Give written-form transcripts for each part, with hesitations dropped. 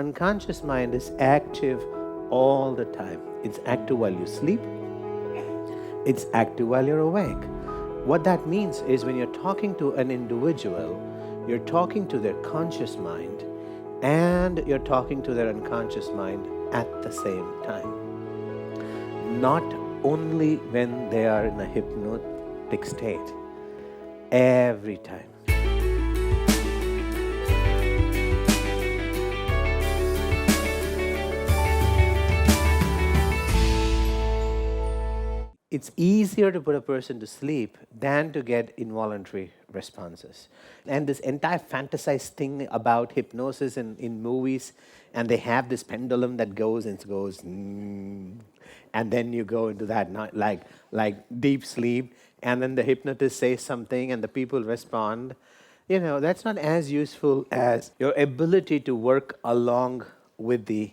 unconscious mind is active all the time. It's active while you sleep. It's active while you're awake. What that means is when you're talking to an individual, you're talking to their conscious mind and you're talking to their unconscious mind at the same time. Not only when they are in a hypnotic state, every time. It's easier to put a person to sleep than to get involuntary responses. And this entire fantasized thing about hypnosis in movies, and they have this pendulum that goes and goes, and then you go into that like deep sleep, and then the hypnotist says something and the people respond. You know, that's not as useful as your ability to work along with the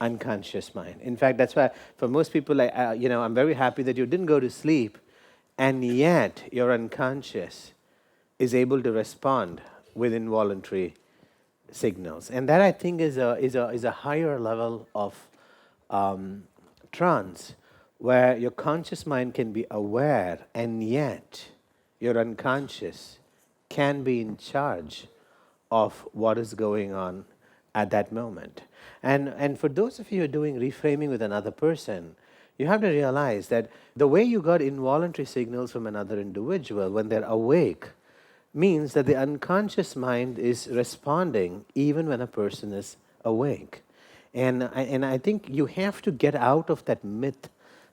unconscious mind. In fact, that's why for most people, I'm very happy that you didn't go to sleep, and yet your unconscious is able to respond with involuntary signals. And that, I think, is a higher level of trance, where your conscious mind can be aware, and yet your unconscious can be in charge of what is going on at that moment. And for those of you who are doing reframing with another person, you have to realize that the way you got involuntary signals from another individual when they're awake means that the unconscious mind is responding even when a person is awake. And I think you have to get out of that myth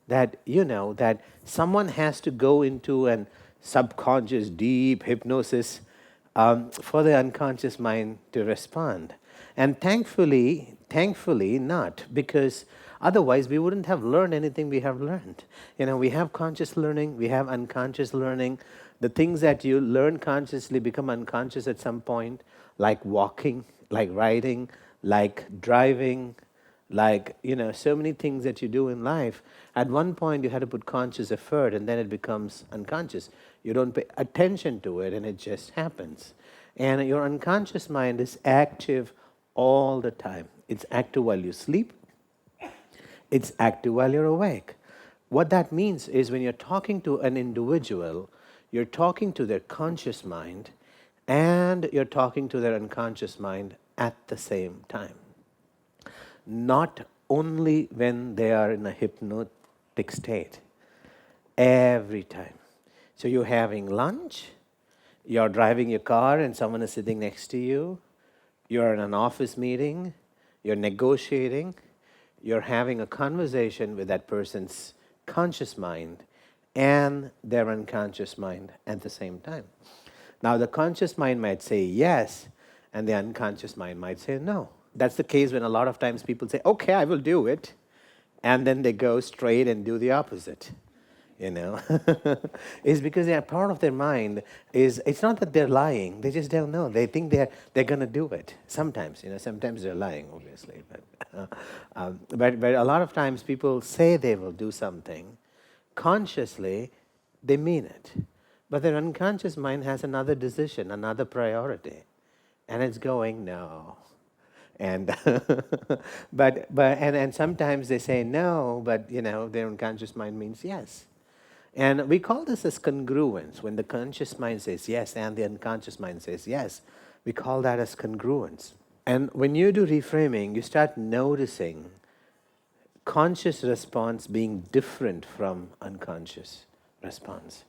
that, that someone has to go into an subconscious, deep hypnosis for the unconscious mind to respond. And thankfully not, because otherwise we wouldn't have learned anything we have learned. We have conscious learning, we have unconscious learning. The things that you learn consciously become unconscious at some point, like walking, like riding, like driving, like, so many things that you do in life. At one point you had to put conscious effort, and then it becomes unconscious. You don't pay attention to it, and it just happens. And your unconscious mind is active all the time. It's active while you sleep. It's active while you're awake. What that means is when you're talking to an individual, you're talking to their conscious mind and you're talking to their unconscious mind at the same time. Not only when they are in a hypnotic state, every time. So you're having lunch, you're driving your car and someone is sitting next to you, you're in an office meeting, you're negotiating, you're having a conversation with that person's conscious mind and their unconscious mind at the same time. Now, the conscious mind might say yes, and the unconscious mind might say no. That's the case when a lot of times people say, okay, I will do it, and then they go straight and do the opposite. Is because a part of their mind is, it's not that they're lying, they just don't know. They think they're going to do it. Sometimes, sometimes they're lying, obviously. But a lot of times people say they will do something. Consciously, they mean it. But their unconscious mind has another decision, another priority. And it's going, no. And and sometimes they say no, but their unconscious mind means yes. And we call this as congruence. When the conscious mind says yes and the unconscious mind says yes, we call that as congruence. And when you do reframing, you start noticing conscious response being different from unconscious response.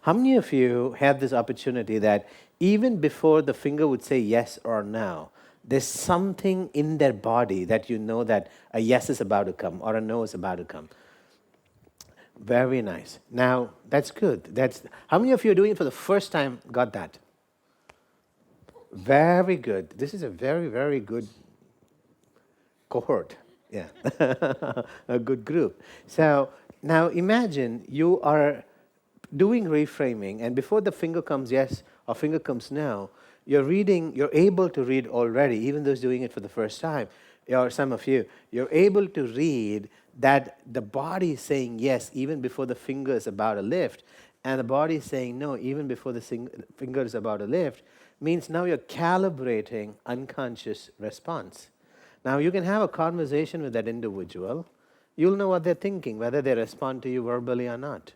How many of you had this opportunity that even before the finger would say yes or no, there's something in their body that you know that a yes is about to come or a no is about to come? Very nice. Now, that's good. How many of you are doing it for the first time got that? Very good. This is a very, very good cohort. Yeah. A good group. So, now imagine you are doing reframing, and before the finger comes yes or finger comes no, you're able to read already, even those doing it for the first time, or some of you, you're able to read that the body is saying yes even before the finger is about to lift, and the body is saying no even before the finger is about to lift, means now you're calibrating unconscious response. Now, you can have a conversation with that individual. You'll know what they're thinking, whether they respond to you verbally or not.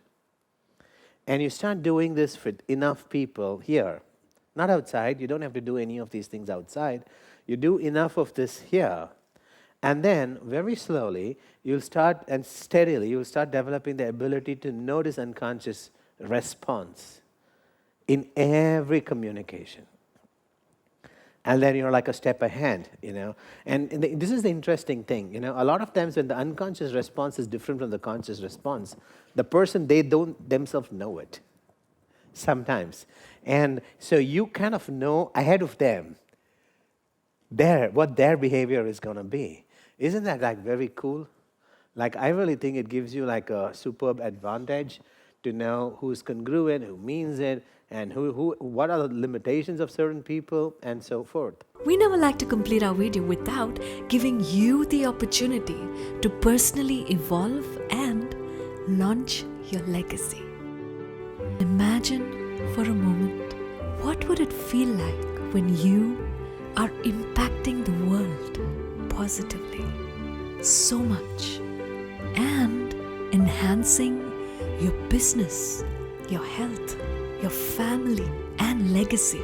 And you start doing this with enough people here, not outside. You don't have to do any of these things outside. You do enough of this here. And then, very slowly, you'll start, and steadily, you'll start developing the ability to notice unconscious response in every communication. And then you're like a step ahead, And this is the interesting thing, A lot of times when the unconscious response is different from the conscious response, the person, they don't themselves know it. Sometimes. And so you kind of know ahead of them what their behavior is going to be. Isn't that like very cool? Like, I really think it gives you like a superb advantage to know who's congruent, who means it, and what are the limitations of certain people, and so forth. We never like to complete our video without giving you the opportunity to personally evolve and launch your legacy. Imagine for a moment, what would it feel like when you are impacting the world positively so much and enhancing your business, your health, your family, and legacy.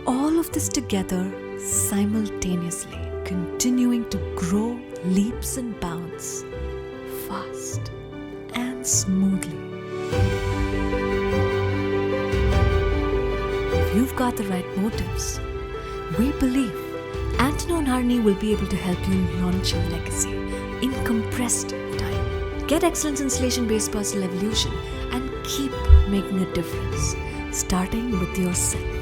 All of this together simultaneously, continuing to grow leaps and bounds, fast and smoothly. If you've got the right motives, we believe Antano and Harini will be able to help you launch your legacy in compressed time. Get excellence in installation-based personal evolution and keep making a difference, starting with yourself.